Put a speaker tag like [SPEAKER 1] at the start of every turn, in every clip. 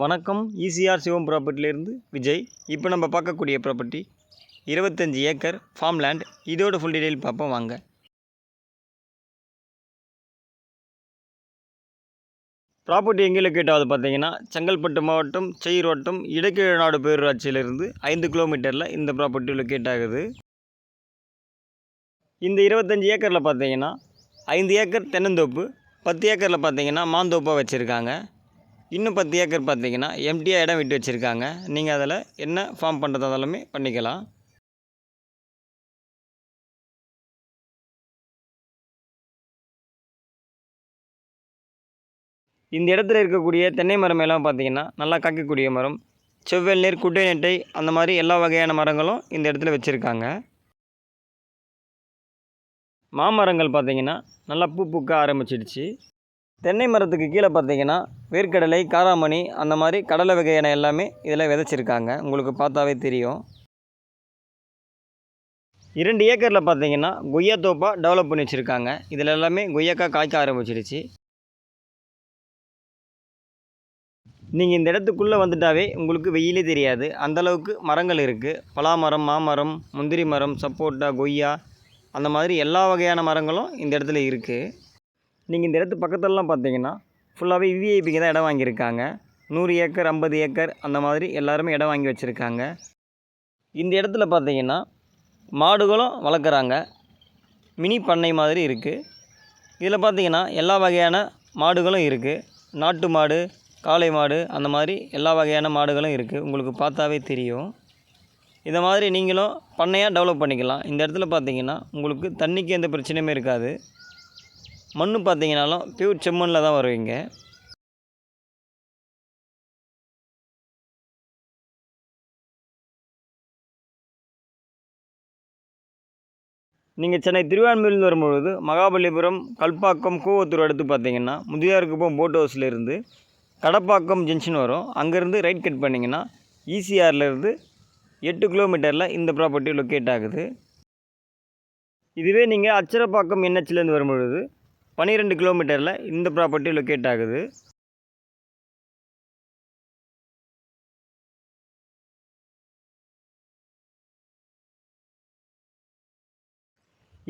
[SPEAKER 1] வணக்கம். ஈசிஆர் சிவம் ப்ராப்பர்ட்டிலேருந்து விஜய். இப்போ நம்ம பார்க்கக்கூடிய ப்ராப்பர்ட்டி 25 ஏக்கர் ஃபார்ம் லேண்ட். இதோட ஃபுல் டீட்டெயில் பார்ப்போம் வாங்க. ப்ராப்பர்ட்டி எங்கே லொக்கேட் ஆகுது பார்த்தீங்கன்னா, செங்கல்பட்டு மாவட்டம் செய்யூர் வட்டம் இடக்கீழ்நாடு பேரூராட்சியிலிருந்து 5 கிலோமீட்டரில் இந்த ப்ராப்பர்ட்டி லொக்கேட் ஆகுது. இந்த 25 ஏக்கரில் பார்த்தீங்கன்னா 5 ஏக்கர் தென்னந்தோப்பு, 10 ஏக்கரில் பார்த்தீங்கன்னா மாந்தோப்பாக வச்சுருக்காங்க. இன்னும் 10 ஏக்கர் பார்த்தீங்கன்னா எம்டியாக இடம் விட்டு வச்சுருக்காங்க. நீங்கள் அதில் என்ன ஃபார்ம் பண்ணுறதா இருந்தாலுமே பண்ணிக்கலாம். இந்த இடத்துல இருக்கக்கூடிய தென்னை மரம் எல்லாம் பார்த்தீங்கன்னா நல்லா காய்க்கக்கூடிய மரம். செவ்வல் நீர், குட்டை நெட்டை, அந்த மாதிரி எல்லா வகையான மரங்களும் இந்த இடத்துல வச்சுருக்காங்க. மாமரங்கள் பார்த்தீங்கன்னா நல்லா பூ பூக்க ஆரம்பிச்சிடுச்சு. தென்னை மரத்துக்கு கீழே பார்த்தீங்கன்னா வேர்க்கடலை, காராமணி, அந்த மாதிரி கடலை வகையான எல்லாமே இதில் விதைச்சிருக்காங்க. உங்களுக்கு பார்த்தாவே தெரியும். 2 ஏக்கரில் பார்த்தீங்கன்னா கொய்யா தோப்பாக டெவலப் பண்ணி வச்சுருக்காங்க. இதில் எல்லாமே கொய்யாக்காய் காய்க்க ஆரம்பிச்சிடுச்சு. நீங்கள் இந்த இடத்துக்குள்ளே வந்துட்டாவே உங்களுக்கு வெயிலே தெரியாது, அந்தளவுக்கு மரங்கள் இருக்குது. பலாமரம், மாமரம், முந்திரி மரம், சப்போட்டா, கொய்யா, அந்த மாதிரி எல்லா வகையான மரங்களும் இந்த இடத்துல இருக்குது. நீங்கள் இந்த இடத்து பக்கத்துலலாம் பார்த்தீங்கன்னா ஃபுல்லாகவே விஐபிக்கு தான் இடம் வாங்கியிருக்காங்க. 100 ஏக்கர், 50 ஏக்கர், அந்த மாதிரி எல்லாருமே இடம் வாங்கி வச்சுருக்காங்க. இந்த இடத்துல பார்த்தீங்கன்னா மாடுகளும் வளர்க்குறாங்க. மினி பண்ணை மாதிரி இருக்குது. இதில் பார்த்தீங்கன்னா எல்லா வகையான மாடுகளும் இருக்குது. நாட்டு மாடு, காளை மாடு, அந்த மாதிரி எல்லா வகையான மாடுகளும் இருக்குது. உங்களுக்கு பார்த்தாவே தெரியும். இதை மாதிரி நீங்களும் பண்ணையாக டெவலப் பண்ணிக்கலாம். இந்த இடத்துல பார்த்தீங்கன்னா உங்களுக்கு தண்ணிக்கு எந்த பிரச்சனையுமே இருக்காது. மண் பார்த்தீங்கன்னாலும் பியூர் செம்மண்ணில் தான் வருவீங்க. நீங்கள் சென்னை திருவான்மையிலிருந்து வரும்பொழுது மகாபலிபுரம், கல்பாக்கம், கூவத்தூர் அடுத்து பார்த்தீங்கன்னா முதியார்குப்பம் போட் ஹவுஸ்லேருந்து கடப்பாக்கம் ஜங்ஷன் வரும். அங்கேருந்து ரைட் கட் பண்ணிங்கன்னா ஈசிஆர்லேருந்து 8 கிலோமீட்டரில் இந்த ப்ராப்பர்ட்டி லொக்கேட் ஆகுது. இதுவே நீங்கள் அச்சரப்பாக்கம் என்ஹெச்லேருந்து வரும்பொழுது 12 கிலோமீட்டரில் இந்த ப்ராப்பர்ட்டி லொக்கேட் ஆகுது.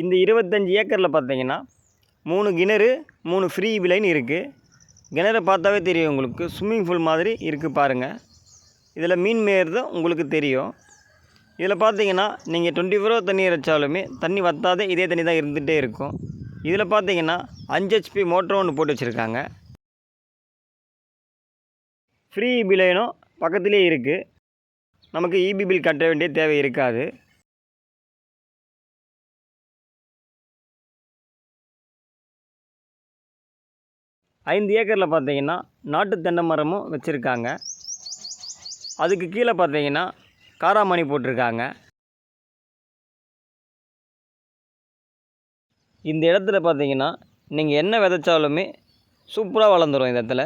[SPEAKER 1] இந்த 25 ஏக்கரில் பார்த்தீங்கன்னா 3 கிணறு, 3 ஃப்ரீ லைன் இருக்குது. கிணறை பார்த்தாவே தெரியும் உங்களுக்கு. ஸ்விம்மிங் பூல் மாதிரி இருக்குது பாருங்கள். இதில் மீன் மேயறது உங்களுக்கு தெரியும். இதில் பார்த்தீங்கன்னா நீங்கள் 24 ஹவர் தண்ணி இறைச்சாலுமே தண்ணி வற்றாதே இதே தண்ணி தான் இருந்துகிட்டே இருக்கும். இதில் பார்த்தீங்கன்னா 5 HP மோட்டர் ஒன்று போட்டு வச்சுருக்காங்க. ஃப்ரீ இபி லைனும் பக்கத்துலேயே இருக்குது. நமக்கு இபி பில் கட்ட வேண்டிய தேவை இருக்காது. ஐந்து ஏக்கரில் பார்த்தீங்கன்னா நாட்டு தென்னை மரமும் வச்சுருக்காங்க. அதுக்கு கீழே பார்த்தீங்கன்னா காராமணி போட்டிருக்காங்க. இந்த இடத்துல பார்த்தீங்கன்னா நீங்கள் என்ன விதைச்சாலுமே சூப்பராக வளர்ந்துடும். இந்த இடத்துல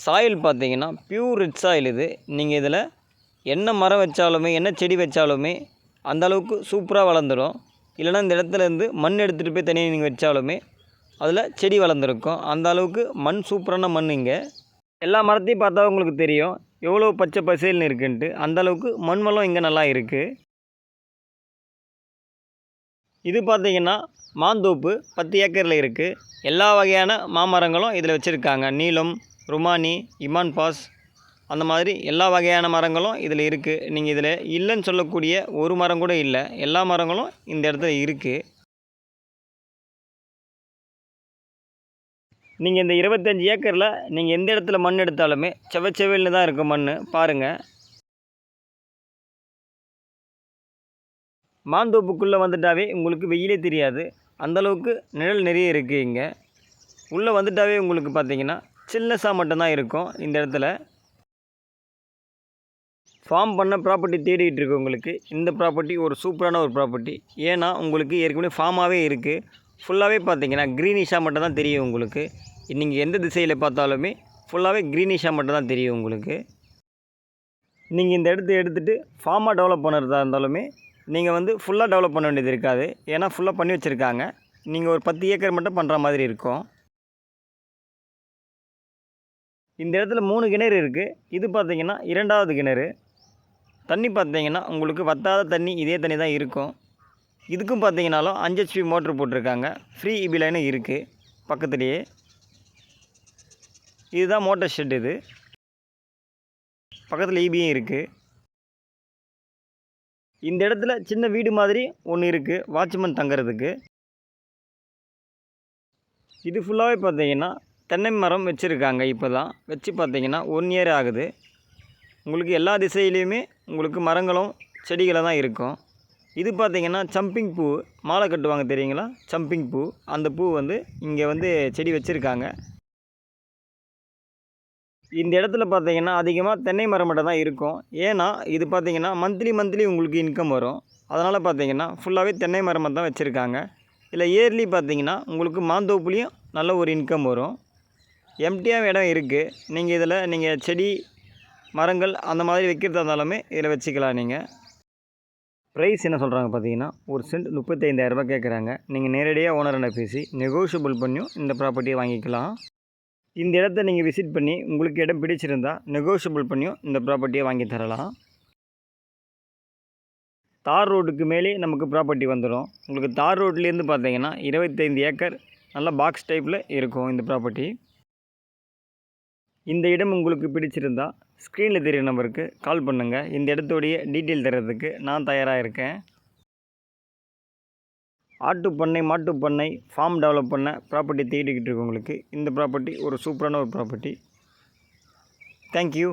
[SPEAKER 1] சாயில் பார்த்தீங்கன்னா பியூர் ரிச் சாயில் இது. நீங்கள் இதில் என்ன மரம் வச்சாலுமே, என்ன செடி வச்சாலுமே அந்தளவுக்கு சூப்பராக வளர்ந்துடும். இல்லைனா இந்த இடத்துலேருந்து மண் எடுத்துகிட்டு போய் தனியாக நீங்கள் வச்சாலுமே அதில் செடி வளர்ந்துருக்கும். அந்த அளவுக்கு மண் சூப்பரான மண். இங்கே எல்லா மரத்தையும் பார்த்தா உங்களுக்கு தெரியும் எவ்வளோ பச்சை பசேல்னு இருக்குன்ட்டு. அந்தளவுக்கு மண் வளம் இங்கே நல்லா இருக்குது. இது பார்த்திங்கன்னா மாந்தோப்பு 10 ஏக்கரில் இருக்குது. எல்லா வகையான மாமரங்களும் இதில் வச்சுருக்காங்க. நீலம், ருமானி, இமான் பாஸ், அந்த மாதிரி எல்லா வகையான மரங்களும் இதில் இருக்குது. நீங்கள் இதில் இல்லைன்னு சொல்லக்கூடிய ஒரு மரம் கூட இல்லை. எல்லா மரங்களும் இந்த இடத்துல இருக்குது. நீங்கள் இந்த 25 ஏக்கரில் நீங்கள் எந்த இடத்துல மண் எடுத்தாலுமே செவச்செவல்னு தான் இருக்கும் மண். பாருங்கள், மாந்தோப்புக்குள்ளே வந்துட்டாவே உங்களுக்கு வெயிலே தெரியாது. அந்தளவுக்கு நிழல் நிறைய இருக்குது. இங்கே உள்ளே வந்துட்டாவே உங்களுக்கு பார்த்தீங்கன்னா சில்னஸாக மட்டும்தான் இருக்கும். இந்த இடத்துல ஃபார்ம் பண்ண ப்ராப்பர்ட்டி தேடிகிட்டு இருக்கு உங்களுக்கு இந்த ப்ராப்பர்ட்டி ஒரு சூப்பரான ஒரு ப்ராப்பர்ட்டி. ஏன்னா உங்களுக்கு ஏற்கனவே ஃபார்மாகவே இருக்குது. ஃபுல்லாகவே பார்த்தீங்கன்னா க்ரீனிஷாக மட்டும் தான் தெரியும் உங்களுக்கு. நீங்கள் எந்த திசையில் பார்த்தாலுமே ஃபுல்லாகவே க்ரீனிஷாக மட்டும் தான் தெரியும் உங்களுக்கு. நீங்கள் இந்த இடத்த எடுத்துகிட்டு ஃபார்மாக டெவலப் பண்ணுறதா இருந்தாலுமே நீங்கள் ஃபுல்லாக டெவலப் பண்ண வேண்டியது இருக்காது. ஏன்னா ஃபுல்லாக பண்ணி வச்சுருக்காங்க. நீங்கள் ஒரு 10 ஏக்கர் மட்டும் பண்ணுற மாதிரி இருக்கும். இந்த இடத்துல 3 கிணறு இருக்குது. இது பார்த்திங்கன்னா 2வது கிணறு. தண்ணி பார்த்திங்கன்னா உங்களுக்கு வத்தாத தண்ணி, இதே தண்ணி தான் இருக்கும். இதுக்கும் பார்த்திங்கனாலும் 5 HP மோட்ரு போட்டிருக்காங்க. ஃப்ரீ இபி லைனும் இருக்குது பக்கத்துலேயே. இதுதான் மோட்டர் ஷெட். இது பக்கத்தில் இபியும் இருக்குது. இந்த இடத்துல சின்ன வீடு மாதிரி ஒன்று இருக்குது, வாட்ச்மேன் தங்குறதுக்கு. இது ஃபுல்லாகவே பார்த்திங்கன்னா தென்னை மரம் வச்சுருக்காங்க. இப்போ தான் வச்சு பார்த்திங்கன்னா 1 இயர் ஆகுது. உங்களுக்கு எல்லா திசையிலையுமே உங்களுக்கு மரங்களும் செடிகளும் தான் இருக்கும். இது பார்த்திங்கன்னா சம்பிங் பூ மாலை கட்டுவாங்க தெரியுங்களா, சம்பிங் பூ. அந்த பூ வந்து இங்கே வந்து செடி வச்சுருக்காங்க. இந்த இடத்துல பார்த்திங்கன்னா அதிகமாக தென்னை மரம் மட்டும் தான் இருக்கும். ஏன்னா இது பார்த்திங்கன்னா மந்த்லி உங்களுக்கு இன்கம் வரும். அதனால் பார்த்திங்கன்னா ஃபுல்லாகவே தென்னை மரமாக தான் வச்சுருக்காங்க. இல்லை இயர்லி பார்த்திங்கன்னா உங்களுக்கு மாந்தோப்புலேயும் நல்ல ஒரு இன்கம் வரும். எம்டியாக இடம் இருக்குது. நீங்கள் செடி மரங்கள் அந்த மாதிரி வைக்கிறதா இருந்தாலுமே இதில் வச்சுக்கலாம். நீங்கள் ப்ரைஸ் என்ன சொல்கிறாங்க பார்த்தீங்கன்னா, ஒரு சென்ட் 35,000 ரூபாய் கேட்குறாங்க. நீங்கள் நேரடியாக ஓனர்கிட்ட பேசி நெகோஷியபிள் பண்ணியும் இந்த ப்ராப்பர்ட்டியை வாங்கிக்கலாம். இந்த இடத்த நீங்கள் விசிட் பண்ணி உங்களுக்கு இடம் பிடிச்சிருந்தால் நெகோஷியபிள் பண்ணியும் இந்த ப்ராப்பர்ட்டியை வாங்கி தரலாம். தார் ரோட்டுக்கு மேலே நமக்கு ப்ராப்பர்ட்டி வந்துடும். உங்களுக்கு தார் ரோட்லேருந்து பார்த்தீங்கன்னா 25 ஏக்கர் நல்ல பாக்ஸ் டைப்பில் இருக்கும் இந்த ப்ராப்பர்ட்டி. இந்த இடம் உங்களுக்கு பிடிச்சிருந்தால் ஸ்க்ரீனில் தெரிகிற நம்பருக்கு கால் பண்ணுங்கள். இந்த இடத்தோடைய டீட்டெயில் தர்றதுக்கு நான் தயாராக இருக்கேன். ஆட்டுப்பண்ணை, மாட்டுப்பண்ணை, ஃபார்ம் டெவலப் பண்ண ப்ராப்பர்ட்டி தேடிக்கிட்டு இருக்கவங்களுக்கு இந்த ப்ராப்பர்ட்டி ஒரு சூப்பரான ஒரு ப்ராப்பர்ட்டி. தேங்க்யூ.